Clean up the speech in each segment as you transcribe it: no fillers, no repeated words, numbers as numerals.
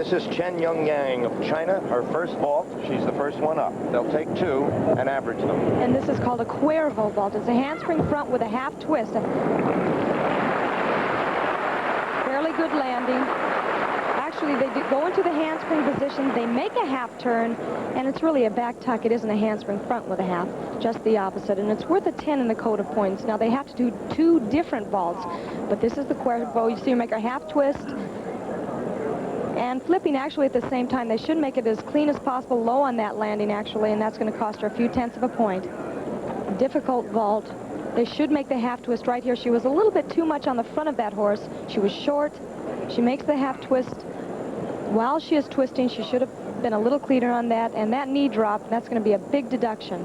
This is Chen Yongyan of China, her first vault. She's the first one up. They'll take 2 and average them. And this is called a Cuervo vault. It's a handspring front with a half twist. Fairly good landing. Actually, they go into the handspring position. They make a half turn, and it's really a back tuck. It isn't a handspring front with a half, just the opposite. And it's worth a 10 in the code of points. Now, they have to do 2 different vaults, but this is the Cuervo. You see her make her half twist and flipping actually at the same time. They should make it as clean as possible, low on that landing, actually, and that's going to cost her a few tenths of a point. Difficult vault. They should make the half twist right here. She was a little bit too much on the front of that horse. She was short. She makes the half twist. While she is twisting, she should have been a little cleaner on that, and that knee drop, that's going to be a big deduction.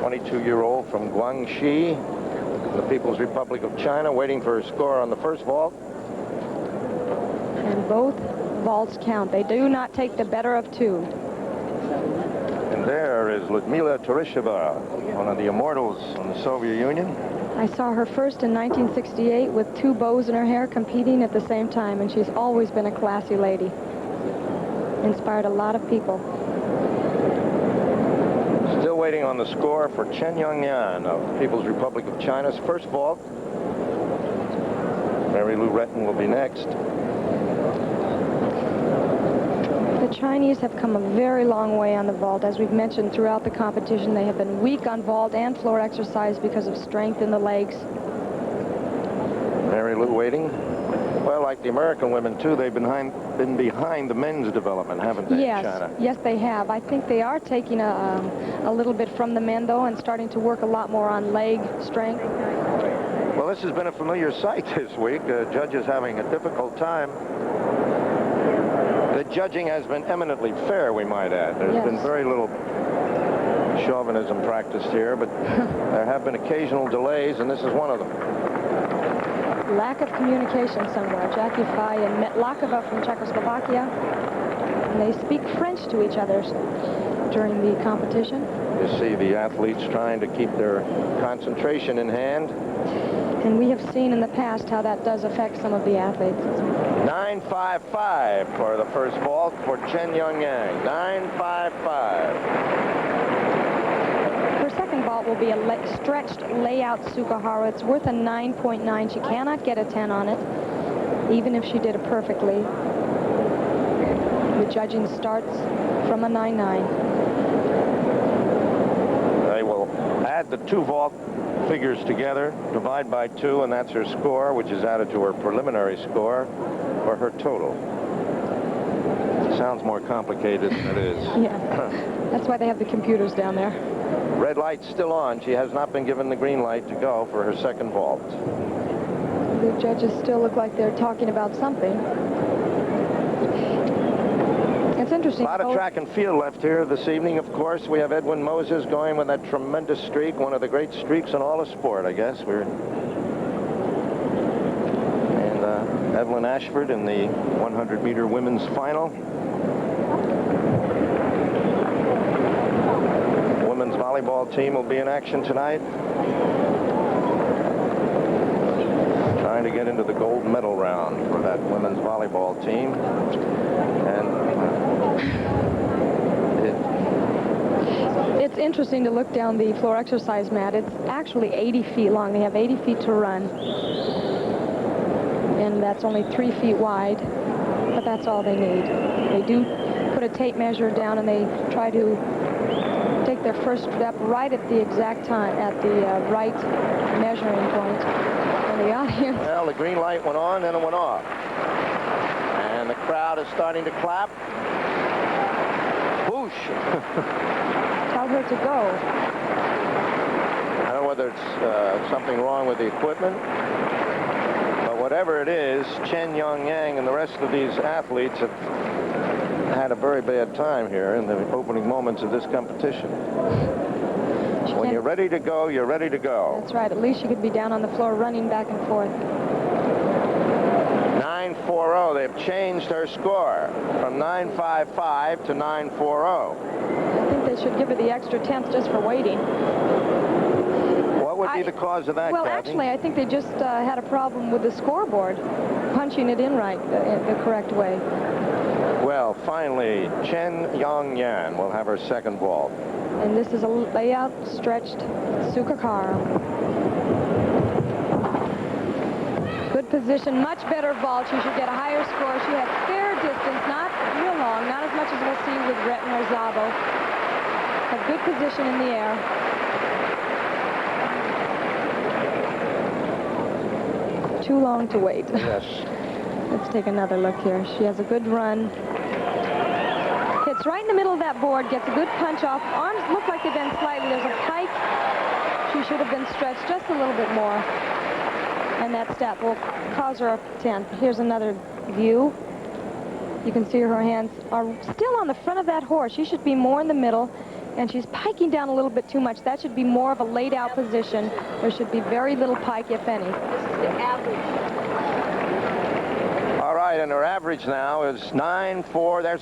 22-year-old from Guangxi, the People's Republic of China, waiting for her score on the first vault. And both vaults count. They do not take the better of 2. And there is Ludmila Teresheva, one of the immortals in the Soviet Union. I saw her first in 1968 with 2 bows in her hair competing at the same time, and she's always been a classy lady. Inspired a lot of people. Still waiting on the score for Chen Yongyan of the People's Republic of China's first vault. Mary Lou Retton will be next. The Chinese have come a very long way on the vault. As we've mentioned throughout the competition, they have been weak on vault and floor exercise because of strength in the legs. Mary Lou waiting. Well, like the American women, too, they've been behind the men's development, haven't they, yes, in China? Yes, they have. I think they are taking a little bit from the men, though, and starting to work a lot more on leg strength. Well, this has been a familiar sight this week. Judges having a difficult time. The judging has been eminently fair, we might add. There's been very little chauvinism practiced here, but there have been occasional delays, and this is one of them. Lack of communication somewhere. Jackie Fye and Metlakova from Czechoslovakia, and they speak French to each other during the competition. You see the athletes trying to keep their concentration in hand. And we have seen in the past how that does affect some of the athletes. 9.55 for the first vault for Chen Yongyan. 9.55. Her second vault will be a stretched layout Sukahara. It's worth a 9.9. She cannot get a 10 on it, even if she did it perfectly. The judging starts from a 9.9. They will add the 2 vault figures together, divide by 2, and that's her score, which is added to her preliminary score for her total. Sounds more complicated than it is. Yeah, that's why they have the computers down there. Red light's still on. She has not been given the green light to go for her second vault. The judges still look like they're talking about something. It's interesting. A lot of track and field left here this evening, of course. We have Edwin Moses going with that tremendous streak, one of the great streaks in all of sport, I guess. And Evelyn Ashford in the 100-meter women's final. The women's volleyball team will be in action tonight, trying to get into the gold medal round for that women's volleyball team. And it's interesting to look down the floor exercise mat. It's actually 80 feet long. They have 80 feet to run. And that's only 3 feet wide, but that's all they need. They do put a tape measure down, and they try to take their first step right at the exact time, at the right measuring point. And the audience... Well, the green light went on, then it went off. And the crowd is starting to clap. Whoosh! Tell her to go. I don't know whether it's something wrong with the equipment, but whatever it is, Chen Yongyan and the rest of these athletes have had a very bad time here in the opening moments of this competition. When you're ready to go, you're ready to go. That's right. At least you could be down on the floor running back and forth. 9.40. They've changed her score from 9.55 to 9.40. I think they should give her the extra tenth just for waiting. What would be the cause of that, Well, Kathy? actually, I think they just had a problem with the scoreboard, punching it in right, the correct way. Well, finally, Chen Yongyan will have her second ball. And this is a layout stretched Sukakara. Good position, much better vault. She should get a higher score. She had fair distance, not real long, not as much as we'll see with Retton or Szabo. A good position in the air. Too long to wait. Yes. Let's take another look here. She has a good run. Hits right in the middle of that board, gets a good punch off. Arms look like they've been slightly. There's a pike. She should have been stretched just a little bit more. And that step will cause her a 10. Here's another view. You can see her hands are still on the front of that horse. She should be more in the middle, and she's piking down a little bit too much. That should be more of a laid out position. There should be very little pike, if any. This is the average. All right, and her average now is 9.4. There's